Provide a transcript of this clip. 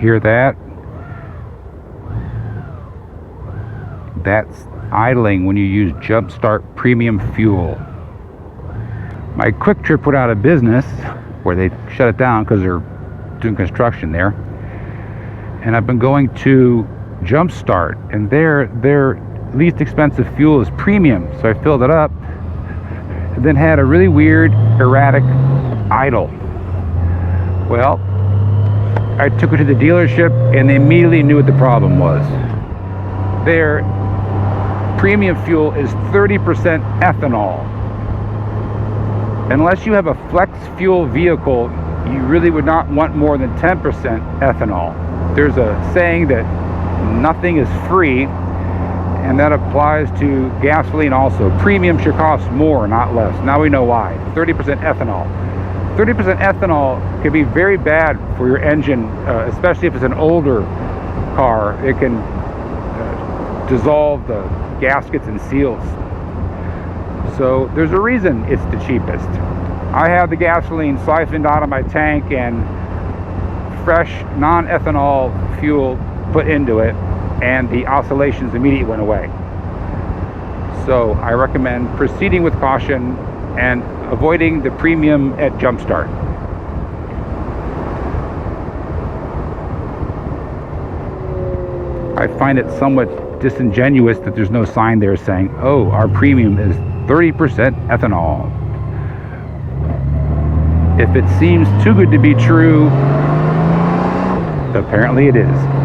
Hear that? That's idling when you use Jumpstart premium fuel. My Quick Trip went out of business, where they shut it down because they're doing construction there. And I've been going to Jumpstart, and their least expensive fuel is premium. So I filled it up, and then had a really weird erratic idle. Well, I took it to the dealership, and they immediately knew what the problem was. Their premium fuel is 30% ethanol. Unless you have a flex fuel vehicle, you really would not want more than 10% ethanol. There's a saying that nothing is free, and that applies to gasoline also. Premium should cost more, not less. Now we know why. 30% ethanol. 30% ethanol can be very bad for your engine, especially if it's an older car. It can dissolve the gaskets and seals. So there's a reason it's the cheapest. I have the gasoline siphoned out of my tank and fresh non-ethanol fuel put into it, and the oscillations immediately went away. So I recommend proceeding with caution and avoiding the premium at Jumpstart. I find it somewhat disingenuous that there's no sign there saying, oh, our premium is 30% ethanol. If it seems too good to be true, apparently it is.